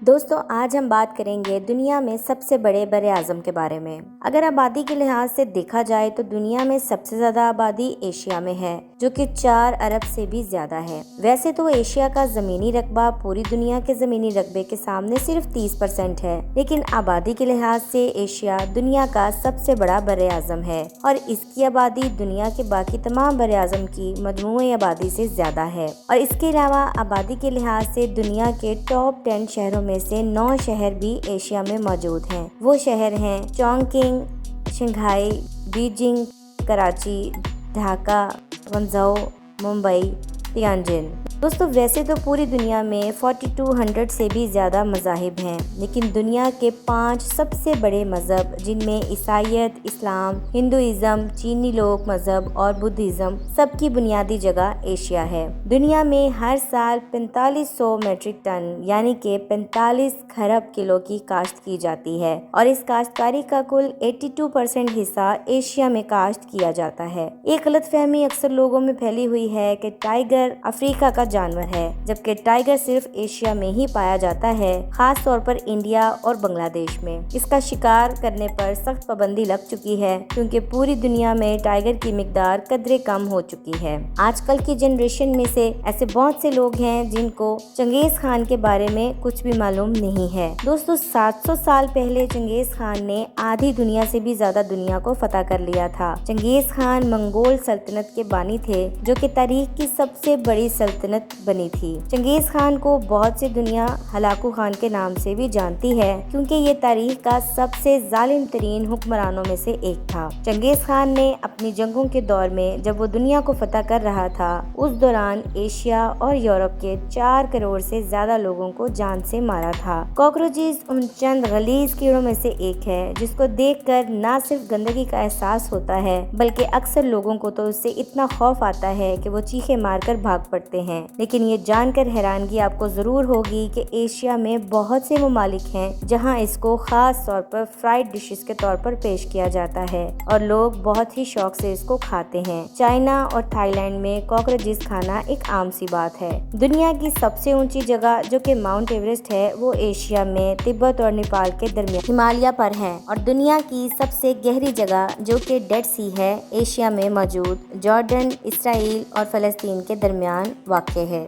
دوستوں آج ہم بات کریں گے دنیا میں سب سے بڑے بر اعظم کے بارے میں۔ اگر آبادی کے لحاظ سے دیکھا جائے تو دنیا میں سب سے زیادہ آبادی ایشیا میں ہے، جو کہ 4 ارب سے بھی زیادہ ہے۔ ویسے تو ایشیا کا زمینی رقبہ پوری دنیا کے زمینی رقبے کے سامنے صرف 30% ہے، لیکن آبادی کے لحاظ سے ایشیا دنیا کا سب سے بڑا بر اعظم ہے اور اس کی آبادی دنیا کے باقی تمام بر اعظم کی مجموعی آبادی سے زیادہ ہے۔ اور اس کے علاوہ آبادی کے لحاظ سے دنیا کے ٹاپ 10 شہروں میں سے 9 شہر بھی ایشیا میں موجود ہیں۔ وہ شہر ہیں Chongqing, Shanghai, Beijing, Karachi, Dhaka, Guangzhou, Mumbai, Tianjin. دوستو ویسے تو پوری دنیا میں 4200 سے بھی زیادہ مذاہب ہیں، لیکن دنیا کے 5 سب سے بڑے مذہب جن میں عیسائیت، اسلام، ہندوازم، چینی لوک مذہب اور بدھزم سب کی بنیادی جگہ ایشیا ہے۔ دنیا میں ہر سال 4500 میٹرک ٹن یعنی کہ 45 کھرب کلو کی کاشت کی جاتی ہے اور اس کاشتکاری کا کل 82% حصہ ایشیا میں کاشت کیا جاتا ہے۔ ایک غلط فہمی اکثر لوگوں میں پھیلی ہوئی ہے کہ ٹائیگر افریقہ کا جانور ہے، جبکہ ٹائیگر صرف ایشیا میں ہی پایا جاتا ہے، خاص طور پر انڈیا اور بنگلہ دیش میں۔ اس کا شکار کرنے پر سخت پابندی لگ چکی ہے کیونکہ پوری دنیا میں ٹائیگر کی مقدار قدرے کم ہو چکی ہے۔ آج کل کی جنریشن میں سے ایسے بہت سے لوگ ہیں جن کو چنگیز خان کے بارے میں کچھ بھی معلوم نہیں ہے۔ دوستو 700 سال پہلے چنگیز خان نے آدھی دنیا سے بھی زیادہ دنیا کو فتح کر لیا تھا۔ چنگیز خان منگول سلطنت کے بانی تھے جو کہ تاریخ کی سب سے بڑی سلطنت بنی تھی۔ چنگیز خان کو بہت سی دنیا ہلاکو خان کے نام سے بھی جانتی ہے کیونکہ یہ تاریخ کا سب سے ظالم ترین حکمرانوں میں سے ایک تھا۔ چنگیز خان نے اپنی جنگوں کے دور میں جب وہ دنیا کو فتح کر رہا تھا اس دوران ایشیا اور یورپ کے 4 کروڑ سے زیادہ لوگوں کو جان سے مارا تھا۔ کاکروچز ان چند غلیظ کیڑوں میں سے ایک ہے جس کو دیکھ کر نہ صرف گندگی کا احساس ہوتا ہے بلکہ اکثر لوگوں کو تو اس سے اتنا خوف آتا ہے کہ وہ چیخیں مار کر بھاگ پڑتے ہیں۔ لیکن یہ جان کر حیرانگی آپ کو ضرور ہوگی کہ ایشیا میں بہت سے ممالک ہیں جہاں اس کو خاص طور پر فرائیڈ ڈشز کے طور پر پیش کیا جاتا ہے اور لوگ بہت ہی شوق سے اس کو کھاتے ہیں۔ چائنا اور تھائی لینڈ میں کاکروچز کھانا ایک عام سی بات ہے۔ دنیا کی سب سے اونچی جگہ جو کہ ماؤنٹ ایورسٹ ہے وہ ایشیا میں تبت اور نیپال کے درمیان ہمالیہ پر ہے، اور دنیا کی سب سے گہری جگہ جو کہ ڈیڈ سی ہے ایشیا میں موجود جارڈن، اسرائیل اور فلسطین کے درمیان واقع ہے۔